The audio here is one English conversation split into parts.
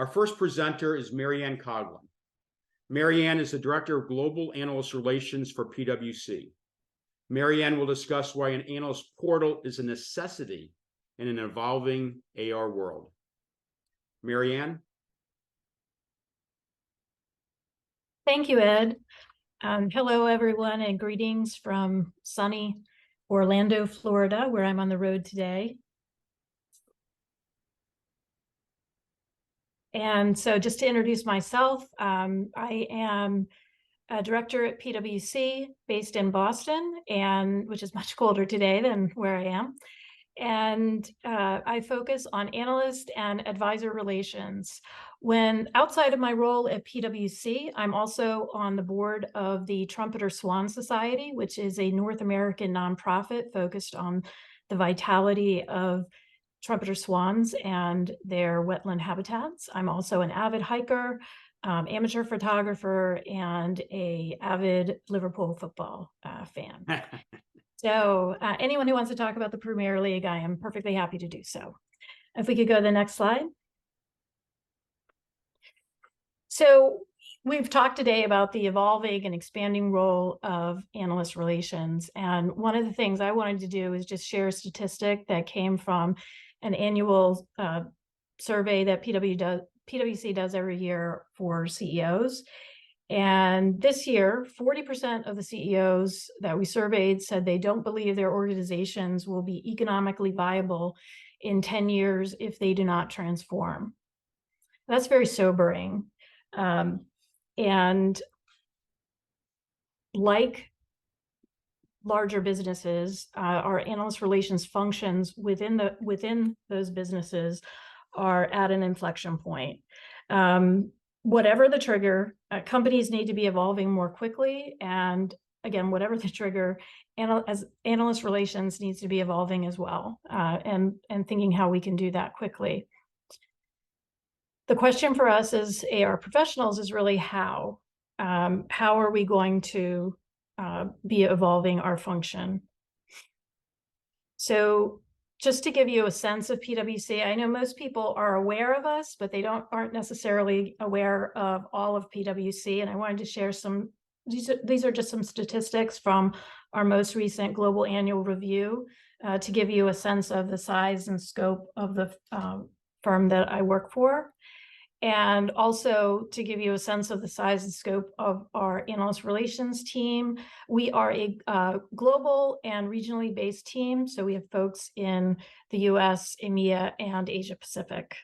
Our first presenter is Marianne Coughlin. Marianne is the Director of Global Analyst Relations for PwC. Marianne will discuss why an analyst portal is a necessity in an evolving AR world. Marianne? Thank you, Ed. Hello, everyone, and greetings from sunny Orlando, Florida, where I'm on the road today. And so just to introduce myself, I am a director at PwC based in Boston, which is much colder today than where I am. And I focus on analyst and advisor relations. When outside of my role at PwC, I'm also on the board of the Trumpeter Swan Society, which is a North American nonprofit focused on the vitality of trumpeter swans and their wetland habitats. I'm also an avid hiker, amateur photographer, and an avid Liverpool football fan. So anyone who wants to talk about the Premier League, I am perfectly happy to do so. If we could go to the next slide. So we've talked today about the evolving and expanding role of analyst relations. And one of the things I wanted to do is just share a statistic that came from an annual survey that PwC does every year for CEOs. And this year, 40% of the CEOs that we surveyed said they don't believe their organizations will be economically viable in 10 years if they do not transform. That's very sobering. And like larger businesses, our analyst relations functions within those businesses are at an inflection point. Whatever the trigger, companies need to be evolving more quickly. And again, whatever the trigger, as analyst relations needs to be evolving as well, and thinking how we can do that quickly. The question for us as AR professionals is really how. How are we going to be evolving our function? So just to give you a sense of PwC, I know most people are aware of us, but they aren't necessarily aware of all of PwC. And I wanted to share these are just some statistics from our most recent global annual review to give you a sense of the size and scope of the firm that I work for. And also to give you a sense of the size and scope of our analyst relations team. We are a global and regionally based team. So we have folks in the US, EMEA, and Asia Pacific.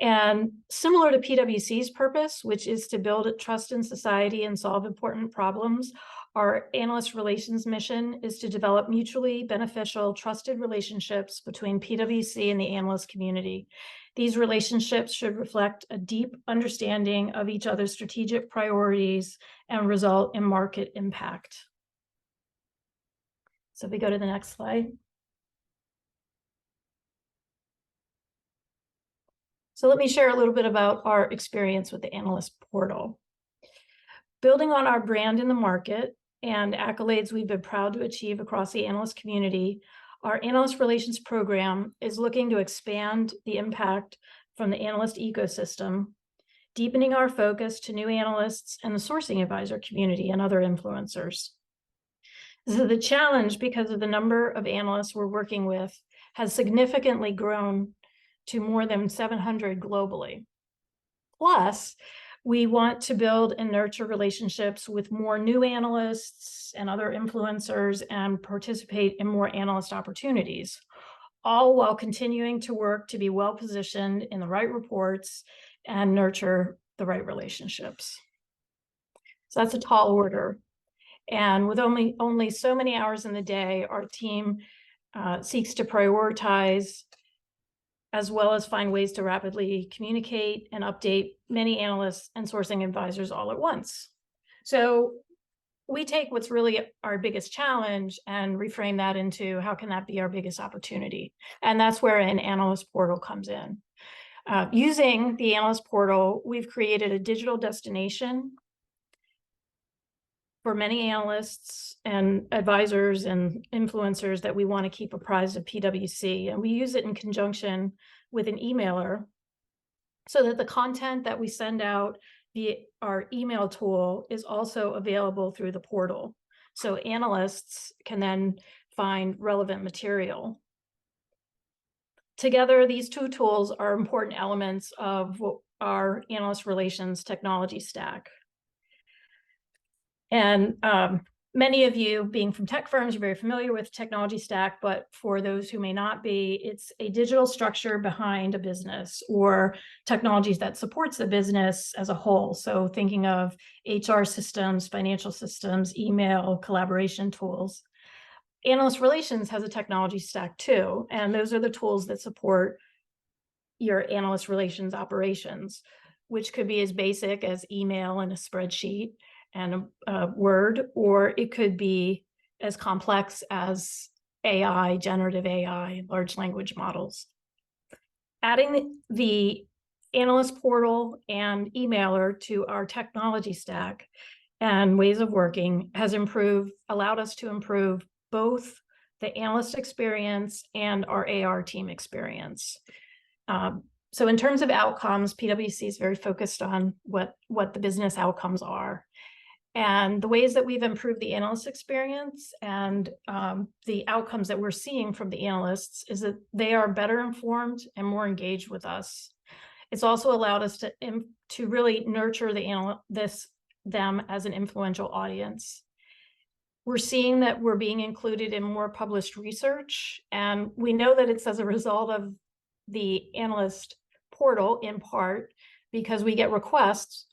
And similar to PwC's purpose, which is to build trust in society and solve important problems, our analyst relations mission is to develop mutually beneficial, trusted relationships between PwC and the analyst community. These relationships should reflect a deep understanding of each other's strategic priorities and result in market impact. So if we go to the next slide. So let me share a little bit about our experience with the Analyst Portal. Building on our brand in the market and accolades we've been proud to achieve across the analyst community, our analyst relations program is looking to expand the impact from the analyst ecosystem, deepening our focus to new analysts and the sourcing advisor community and other influencers. So the challenge, because of the number of analysts we're working with, has significantly grown to more than 700 globally. Plus, we want to build and nurture relationships with more new analysts and other influencers and participate in more analyst opportunities, all while continuing to work to be well-positioned in the right reports and nurture the right relationships. So that's a tall order. And with only so many hours in the day, our team seeks to prioritize as well as find ways to rapidly communicate and update many analysts and sourcing advisors all at once. So we take what's really our biggest challenge and reframe that into how can that be our biggest opportunity? And that's where an analyst portal comes in. Using the analyst portal, we've created a digital destination for many analysts and advisors and influencers that we want to keep apprised of PwC. And we use it in conjunction with an emailer so that the content that we send out via our email tool is also available through the portal. So analysts can then find relevant material. Together, these two tools are important elements of our analyst relations technology stack. And many of you, being from tech firms, you're very familiar with technology stack, but for those who may not be, it's a digital structure behind a business or technologies that supports the business as a whole. So thinking of HR systems, financial systems, email, collaboration tools. Analyst relations has a technology stack too, and those are the tools that support your analyst relations operations, which could be as basic as email and a spreadsheet and a Word, or it could be as complex as AI, generative AI, large language models. Adding the analyst portal and emailer to our technology stack and ways of working has allowed us to improve both the analyst experience and our AR team experience. So in terms of outcomes, PwC is very focused on what the business outcomes are. And the ways that we've improved the analyst experience and the outcomes that we're seeing from the analysts is that they are better informed and more engaged with us. It's also allowed us to really nurture them as an influential audience. We're seeing that we're being included in more published research, and we know that it's as a result of the analyst portal in part because we get requests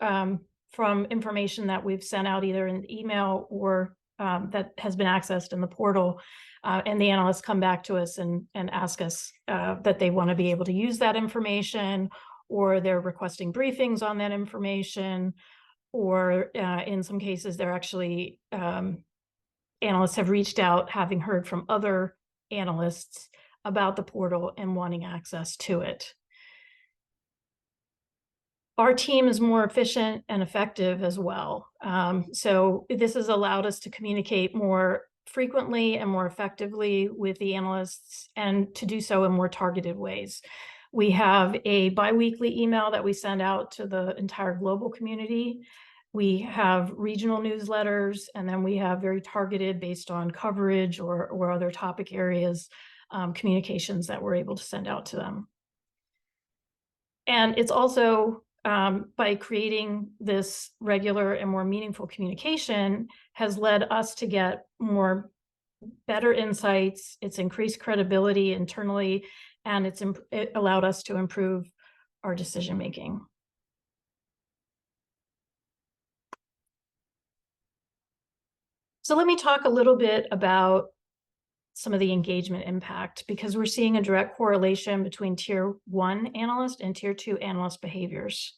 from information that we've sent out either in email or that has been accessed in the portal. And the analysts come back to us and ask us that they want to be able to use that information, or they're requesting briefings on that information, or in some cases, they're actually, analysts have reached out having heard from other analysts about the portal and wanting access to it. Our team is more efficient and effective as well. So this has allowed us to communicate more frequently and more effectively with the analysts and to do so in more targeted ways. We have a biweekly email that we send out to the entire global community. We have regional newsletters, and then we have very targeted based on coverage or other topic areas, communications that we're able to send out to them. And it's also by creating this regular and more meaningful communication has led us to get better insights. It's increased credibility internally, and it allowed us to improve our decision making. So let me talk a little bit about some of the engagement impact, because we're seeing a direct correlation between tier 1 analyst and tier 2 analyst behaviors.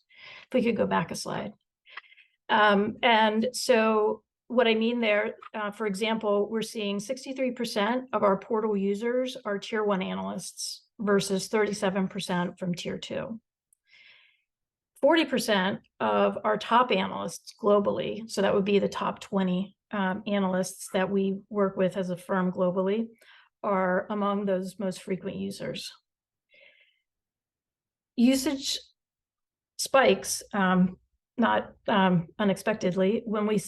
If we could go back a slide. And so what I mean there, for example, we're seeing 63% of our portal users are tier 1 analysts versus 37% from tier 2. 40% of our top analysts globally, so that would be the top 20 analysts that we work with as a firm globally, are among those most frequent users. Usage spikes, not unexpectedly, when we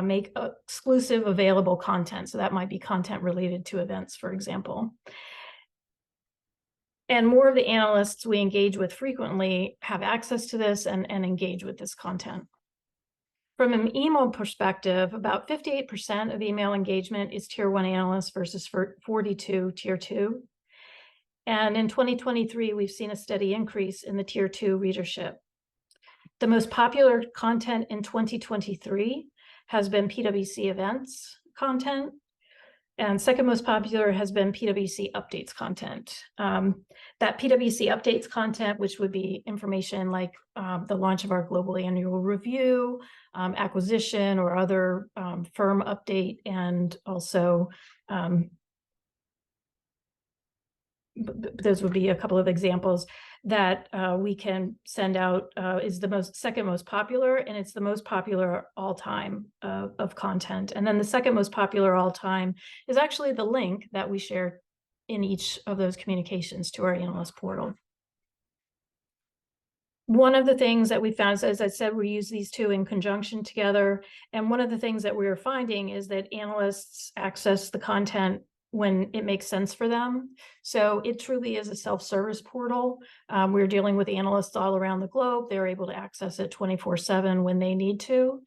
make exclusive available content. So that might be content related to events, for example. And more of the analysts we engage with frequently have access to this and engage with this content. From an email perspective, about 58% of email engagement is tier 1 analysts versus 42 tier 2. And in 2023, we've seen a steady increase in the tier 2 readership. The most popular content in 2023 has been PwC events content, and second most popular has been PwC updates content. That PwC updates content, which would be information like the launch of our global annual review, acquisition or other firm update, and also those would be a couple of examples that we can send out, is the second most popular, and it's the most popular all time of content. And then the second most popular all time is actually the link that we share in each of those communications to our analyst portal. One of the things that we found, as I said, we use these two in conjunction together. And one of the things that we are finding is that analysts access the content when it makes sense for them. So it truly is a self-service portal. We're dealing with analysts all around the globe. They're able to access it 24/7 when they need to.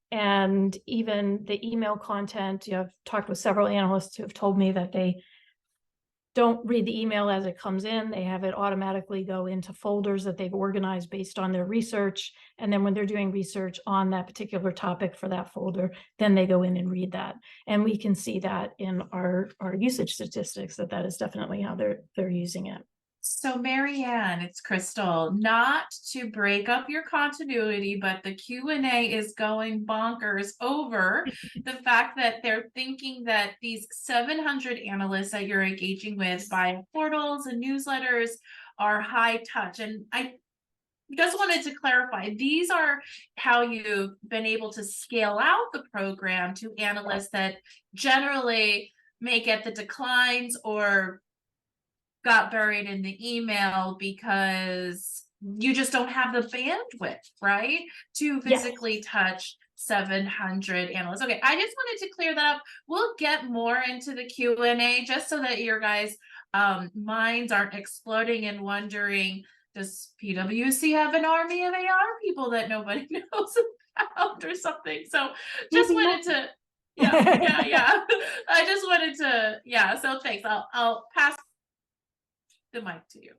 And even the email content, I've talked with several analysts who have told me that they don't read the email as it comes in. They have it automatically go into folders that they've organized based on their research. And then when they're doing research on that particular topic for that folder, then they go in and read that. And we can see that in our usage statistics, that is definitely how they're using it. So Mary Ann, it's Crystal. Not to break up your continuity, but the Q&A is going bonkers over the fact that they're thinking that these 700 analysts that you're engaging with via portals and newsletters are high touch. And I just wanted to clarify, these are how you've been able to scale out the program to analysts that generally may get the declines or got buried in the email because you just don't have the bandwidth, right? To physically touch 700 analysts. Okay, I just wanted to clear that up. We'll get more into the Q&A just so that your guys' minds aren't exploding and wondering, does PwC have an army of AR people that nobody knows about or something? So just wanted to, yeah. I just wanted to, so thanks. I'll pass the mic to you.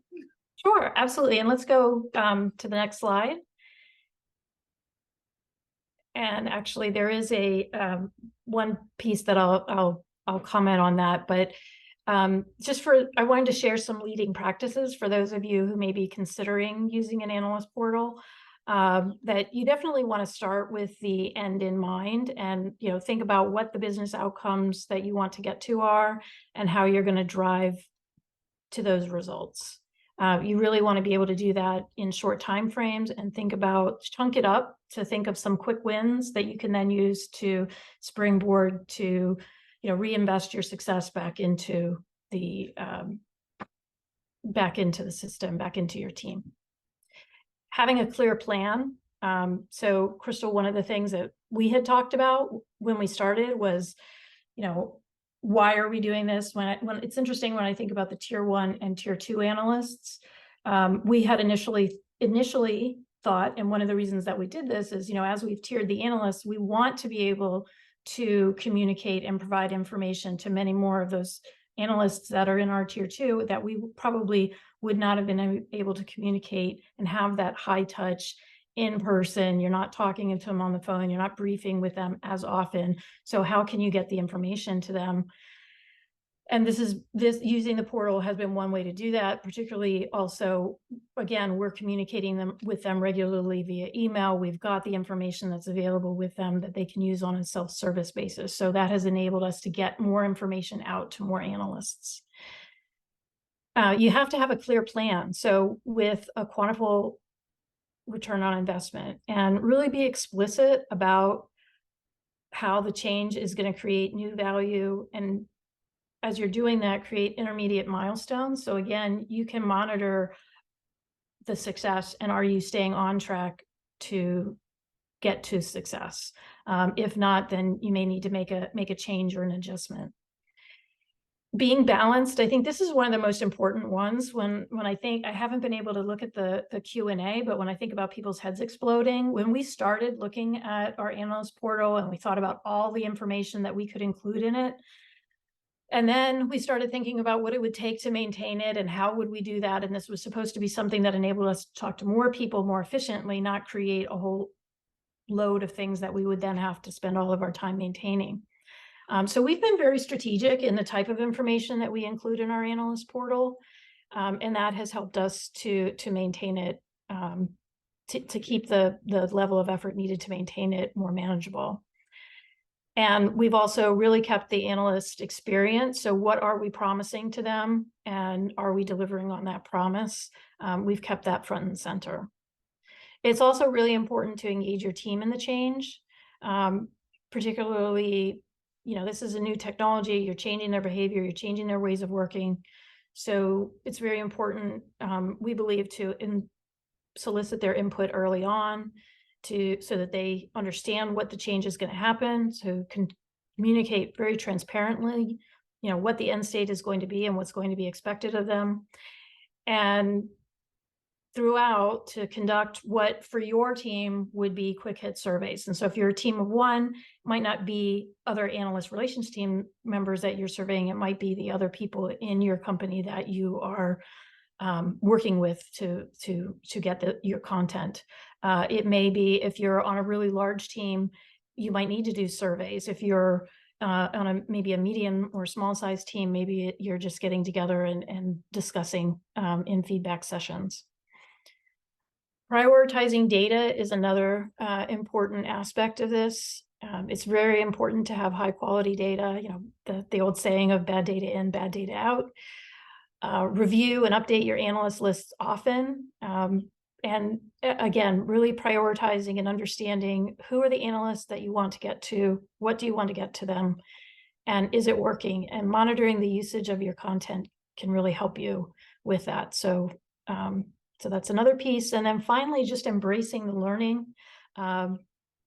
Sure, absolutely. And let's go to the next slide. And actually, there is a one piece that I'll comment on that, but I wanted to share some leading practices for those of you who may be considering using an analyst portal. That you definitely want to start with the end in mind, and think about what the business outcomes that you want to get to are, and how you're going to drive to those results. You really want to be able to do that in short time frames, and chunk it up to think of some quick wins that you can then use to springboard to, reinvest your success back into the system, back into your team. Having a clear plan. So Crystal, one of the things that we had talked about when we started was, why are we doing this? When it's interesting, when I think about the tier 1 and tier 2 analysts, we had initially thought, and one of the reasons that we did this is, as we've tiered the analysts, we want to be able to communicate and provide information to many more of those analysts that are in our tier 2 that we probably would not have been able to communicate and have that high touch in person. You're not talking to them on the phone, you're not briefing with them as often. So how can you get the information to them? And using the portal has been one way to do that. Particularly also, again, we're communicating with them regularly via email. We've got the information that's available with them that they can use on a self-service basis. So that has enabled us to get more information out to more analysts. You have to have a clear plan. So with a quantifiable return on investment, and really be explicit about how the change is going to create new value. And as you're doing that, create intermediate milestones. So again, you can monitor the success, and are you staying on track to get to success? If not, then you may need to make a change or an adjustment. Being balanced, I think this is one of the most important ones. When I haven't been able to look at the Q&A, but when I think about people's heads exploding, when we started looking at our analyst portal and we thought about all the information that we could include in it, and then we started thinking about what it would take to maintain it and how would we do that. And this was supposed to be something that enabled us to talk to more people more efficiently, not create a whole load of things that we would then have to spend all of our time maintaining. So we've been very strategic in the type of information that we include in our analyst portal. And that has helped us to maintain it, to keep the level of effort needed to maintain it more manageable. And we've also really kept the analyst experience. So what are we promising to them? And are we delivering on that promise? We've kept that front and center. It's also really important to engage your team in the change, particularly, this is a new technology, you're changing their behavior, you're changing their ways of working. So it's very important, we believe, to solicit their input early on so that they understand what the change is going to happen, so can communicate very transparently, what the end state is going to be and what's going to be expected of them. And throughout, to conduct what for your team would be quick hit surveys. And so if you're a team of one, it might not be other analyst relations team members that you're surveying. It might be the other people in your company that you are working with to get your content. It may be, if you're on a really large team, you might need to do surveys. If you're on maybe a medium or small size team, maybe you're just getting together and discussing in feedback sessions. Prioritizing data is another important aspect of this. It's very important to have high quality data, the old saying of bad data in, bad data out. Review and update your analyst lists often. And again, really prioritizing and understanding who are the analysts that you want to get to, what do you want to get to them, and is it working? And monitoring the usage of your content can really help you with that. So that's another piece. And then finally, just embracing the learning,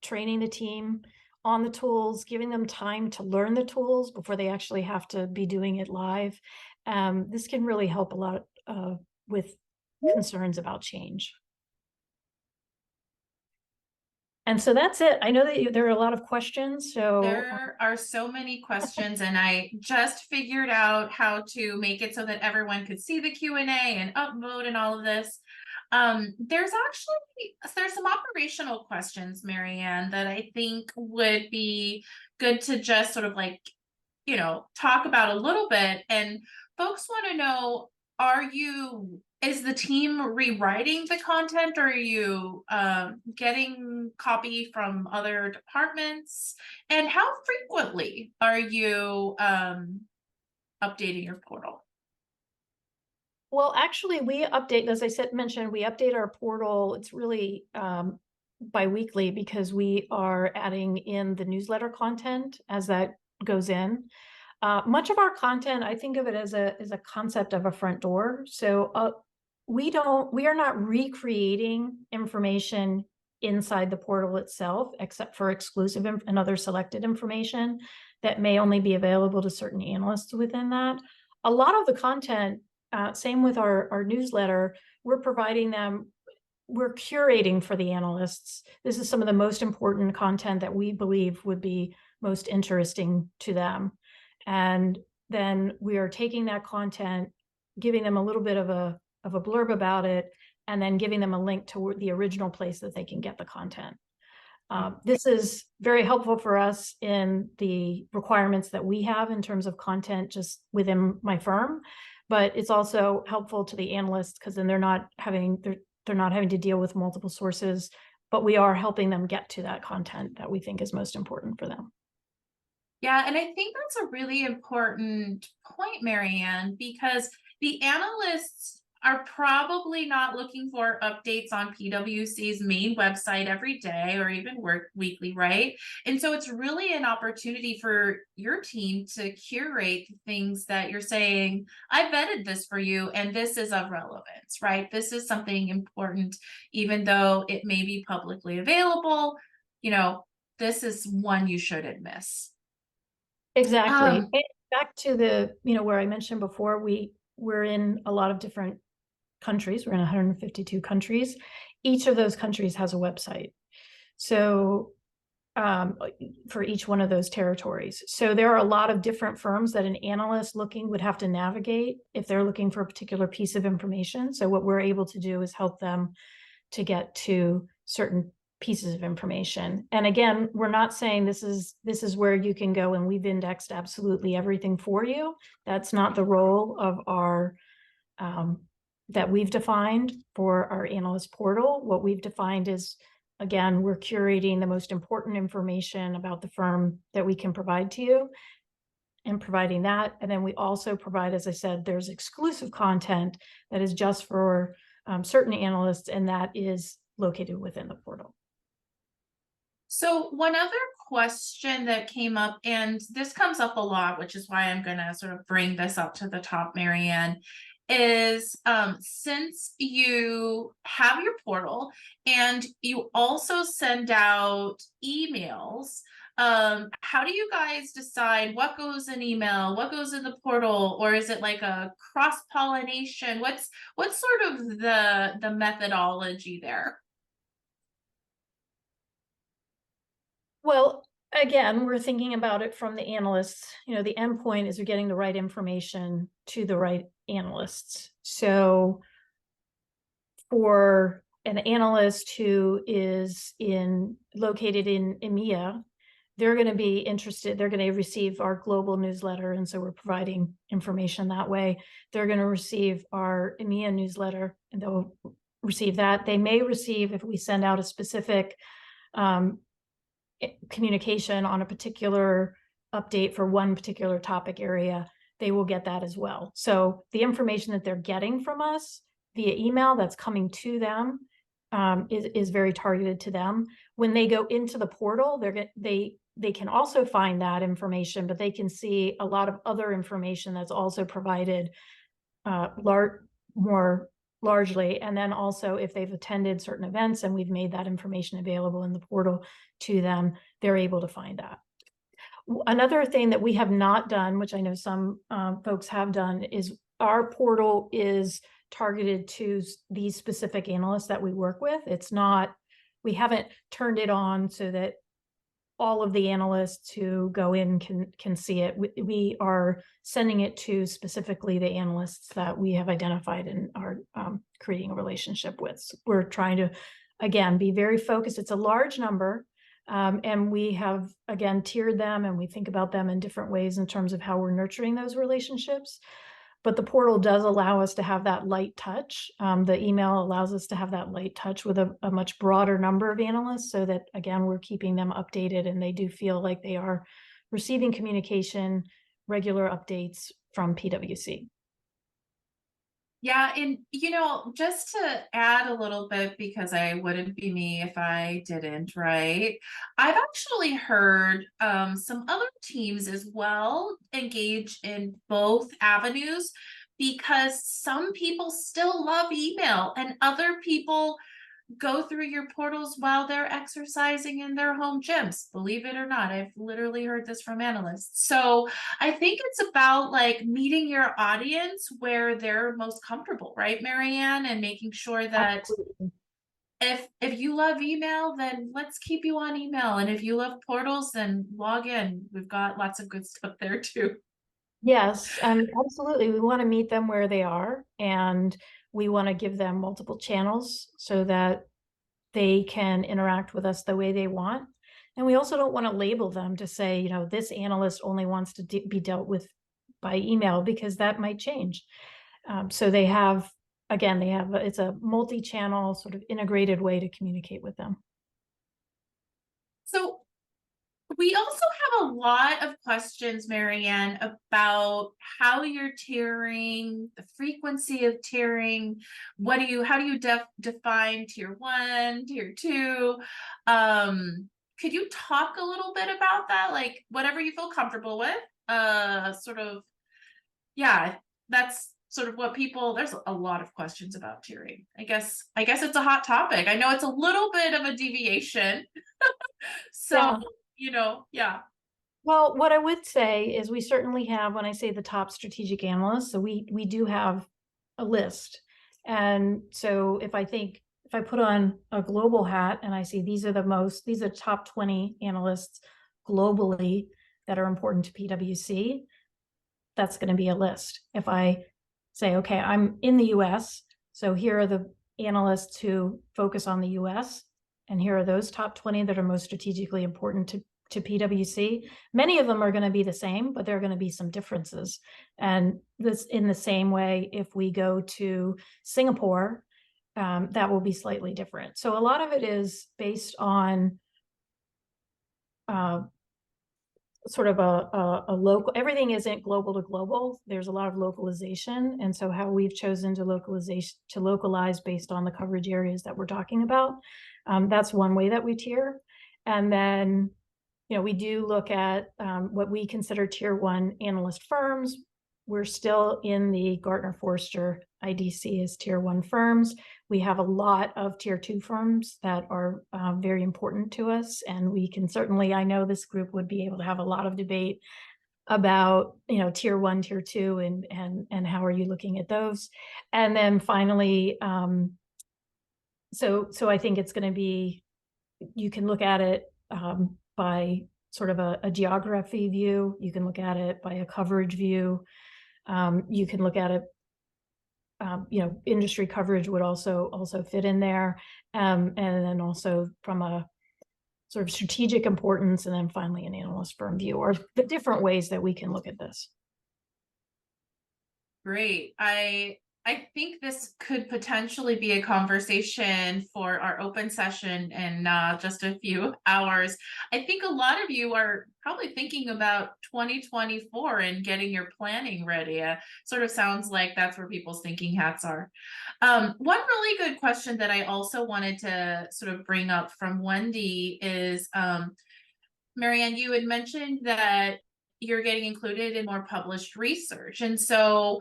training the team on the tools, giving them time to learn the tools before they actually have to be doing it live. This can really help a lot with concerns about change. And so that's it. I know that there are a lot of questions. So there are so many questions, and I just figured out how to make it so that everyone could see the Q&A and upvote and all of this. There's some operational questions, Marianne, that I think would be good to just sort of like, talk about a little bit. And folks want to know, is the team rewriting the content, or are you getting copy from other departments? And how frequently are you updating your portal? Well, actually, we update, as I mentioned, we update our portal. It's really bi-weekly, because we are adding in the newsletter content as that goes in. Much of our content, I think of it as a concept of a front door. So we are not recreating information inside the portal itself, except for exclusive and other selected information that may only be available to certain analysts within that. A lot of the content, same with our newsletter, we're providing them, we're curating for the analysts. This is some of the most important content that we believe would be most interesting to them. And then we are taking that content, giving them a little bit of a blurb about it, and then giving them a link to the original place that they can get the content. This is very helpful for us in the requirements that we have in terms of content just within my firm, but it's also helpful to the analysts, because then they're not having to deal with multiple sources, but we are helping them get to that content that we think is most important for them. Yeah, and I think that's a really important point, Marianne, because the analysts are probably not looking for updates on PwC's main website every day or even weekly, right? And so it's really an opportunity for your team to curate the things that you're saying, I vetted this for you and this is of relevance, right? This is something important, even though it may be publicly available, this is one you shouldn't miss. Exactly. And back to the, where I mentioned before, we're in a lot of different countries. We're in 152 countries. Each of those countries has a website. So for each one of those territories. So there are a lot of different firms that an analyst would have to navigate if they're looking for a particular piece of information. So what we're able to do is help them to get to certain pieces of information. And again, we're not saying this is where you can go and we've indexed absolutely everything for you. That's not the role of our that we've defined for our analyst portal. What we've defined is, again, we're curating the most important information about the firm that we can provide to you and providing that. And then we also provide, as I said, there's exclusive content that is just for certain analysts, and that is located within the portal. So one other question that came up, and this comes up a lot, which is why I'm going to sort of bring this up to the top, Marianne, is since you have your portal and you also send out emails, how do you guys decide what goes in email, what goes in the portal, or is it like a cross-pollination? What's sort of the methodology there? Well, again, we're thinking about it from the analysts. The endpoint is we're getting the right information to the right analysts. So for an analyst who is located in EMEA, they're going to be interested, they're going to receive our global newsletter, and so we're providing information that way. They're going to receive our EMEA newsletter, and they'll receive that. They may receive, if we send out a specific communication on a particular update for one particular topic area, they will get that as well. So the information that they're getting from us via email that's coming to them is very targeted to them. When they go into the portal, they can also find that information, but they can see a lot of other information that's also provided more largely. And then also if they've attended certain events and we've made that information available in the portal to them, they're able to find that. Another thing that we have not done, which I know some folks have done, is our portal is targeted to these specific analysts that we work with. It's not, we haven't turned it on so that all of the analysts who go in can see it. We are sending it to specifically the analysts that we have identified and are creating a relationship with. So we're trying to, again, be very focused. It's a large number, and we have, again, tiered them, and we think about them in different ways in terms of how we're nurturing those relationships. But the portal does allow us to have that light touch. The email allows us to have that light touch with a much broader number of analysts, so that, again, we're keeping them updated and they do feel like they are receiving communication, regular updates from PwC. Yeah, and just to add a little bit, because I wouldn't be me if I didn't, right? I've actually heard some other teams as well engage in both avenues, because some people still love email and other people go through your portals while they're exercising in their home gyms. Believe it or not, I've literally heard this from analysts. So I think it's about like meeting your audience where they're most comfortable, right, Marianne? And making sure that Absolutely. if you love email, then let's keep you on email. And if you love portals, then log in. We've got lots of good stuff there too. Yes, absolutely. We want to meet them where they are, and we want to give them multiple channels so that they can interact with us the way they want. And we also don't want to label them to say, this analyst only wants to be dealt with by email, because that might change. So they have, again, it's a multi-channel sort of integrated way to communicate with them. So we also have a lot of questions, Marianne, about how you're tiering, the frequency of tiering. How do you define tier 1, tier 2? Could you talk a little bit about that? Like whatever you feel comfortable with. Yeah, that's sort of what there's a lot of questions about tiering. I guess it's a hot topic. I know it's a little bit of a deviation. So, yeah. Well, what I would say is we certainly have, when I say the top strategic analysts, so we do have a list. And so if I put on a global hat and I see these are top 20 analysts globally that are important to PwC, that's going to be a list. If I say, okay, I'm in the US, so here are the analysts who focus on the US, and here are those top 20 that are most strategically important to PwC. Many of them are going to be the same, but there are going to be some differences. And this, in the same way, if we go to Singapore, that will be slightly different. So a lot of it is based on sort of a local, everything isn't global to global. There's a lot of localization. And so how we've chosen to localize based on the coverage areas that we're talking about. That's one way that we tier. And then, we do look at what we consider tier 1 analyst firms. we're still in the Gartner-Forrester IDC as tier 1 firms. We have a lot of tier 2 firms that are very important to us, and we can certainly, I know this group would be able to have a lot of debate about, you know, tier 1, tier 2, and how are you looking at those. And then finally, so I think it's going to be, you can look at it by sort of a geography view. You can look at it by a coverage view. You can look at it, you know, industry coverage would also fit in there. And then also from a sort of strategic importance, and then finally an analyst firm view, or the different ways that we can look at this. Great. I think this could potentially be a conversation for our open session in just a few hours. I think a lot of you are probably thinking about 2024 and getting your planning ready. Sort of sounds like that's where people's thinking hats are. One really good question that I also wanted to sort of bring up from Wendy is, Marianne, you had mentioned that you're getting included in more published research. And so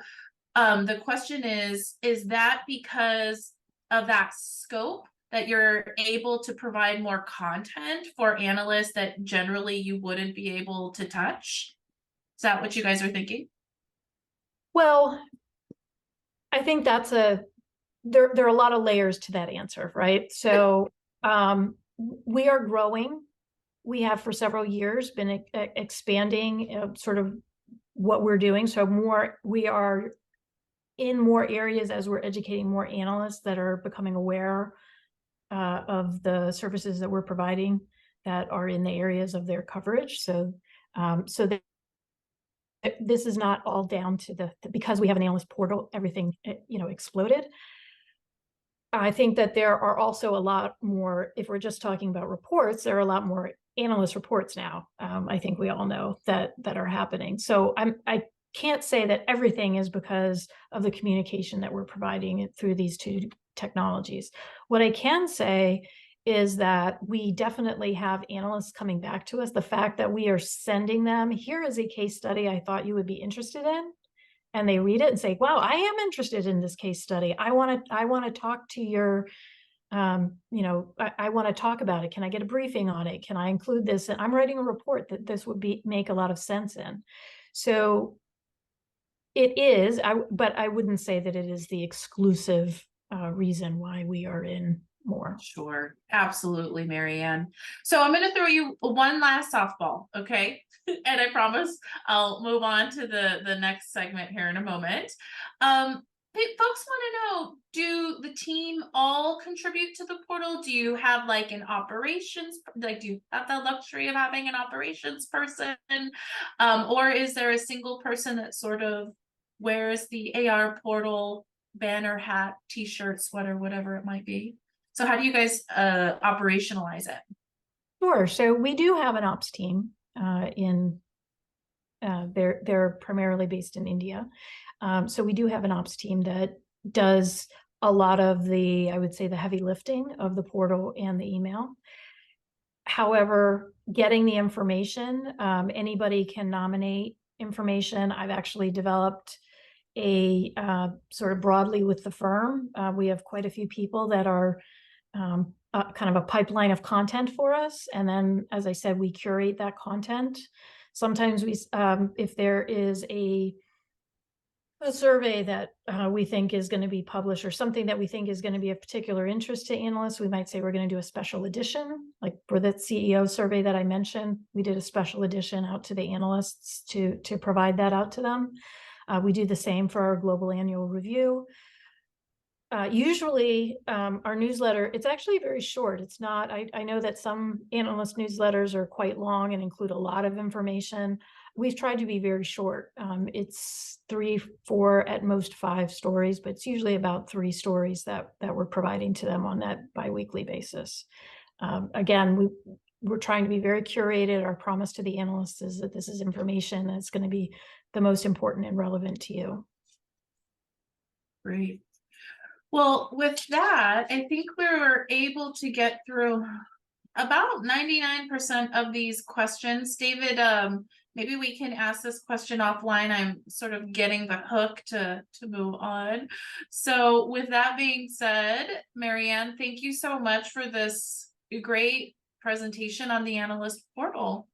the question is that because of that scope that you're able to provide more content for analysts that generally you wouldn't be able to touch? Is that what you guys are thinking? Well, I think that's there are a lot of layers to that answer, right? So we are growing. We have for several years been expanding sort of what we're doing. So we are in more areas as we're educating more analysts that are becoming aware of the services that we're providing that are in the areas of their coverage. So this is not all down to because we have an analyst portal, everything, you know, exploded. I think that there are also a lot more, if we're just talking about reports, there are a lot more analyst reports now. I think we all know that are happening. So I can't say that everything is because of the communication that we're providing through these two technologies. What I can say is that we definitely have analysts coming back to us. The fact that we are sending them, here is a case study I thought you would be interested in, and they read it and say, wow, I am interested in this case study. I want to talk to your, you know, I want to talk about it. Can I get a briefing on it? Can I include this? And I'm writing a report that this would make a lot of sense in. So it is, but I wouldn't say that it is the exclusive reason why we are in more. Sure, absolutely, Marianne. So I'm going to throw you one last softball, okay? And I promise I'll move on to the next segment here in a moment. Folks want to know, do the team all contribute to the portal? Do you have like an operations, like do you have the luxury of having an operations person? Or is there a single person that sort of wears the AR portal banner, hat, t-shirt, sweater, whatever it might be? So how do you guys operationalize it? Sure. So we do have an ops team they're primarily based in India. So we do have an ops team that does a lot of the, I would say, the heavy lifting of the portal and the email. However, getting the information, anybody can nominate information. I've actually developed a sort of broadly with the firm. We have quite a few people that are kind of a pipeline of content for us. And then, as I said, we curate that content. Sometimes we, if there is a survey that we think is going to be published, or something that we think is going to be of particular interest to analysts, we might say we're going to do a special edition. Like for the CEO survey that I mentioned, we did a special edition out to the analysts to provide that out to them. We do the same for our global annual review. Usually our newsletter, it's actually very short. It's not, I know that some analyst newsletters are quite long and include a lot of information. We've tried to be very short. It's 3, 4, at most 5 stories, but it's usually about 3 stories that we're providing to them on that biweekly basis. Again, we're trying to be very curated. Our promise to the analysts is that this is information that's going to be the most important and relevant to you. Great. Well, with that, I think we were able to get through about 99% of these questions. David, maybe we can ask this question offline. I'm sort of getting the hook to move on. So with that being said, Marianne, thank you so much for this great presentation on the Analyst Portal.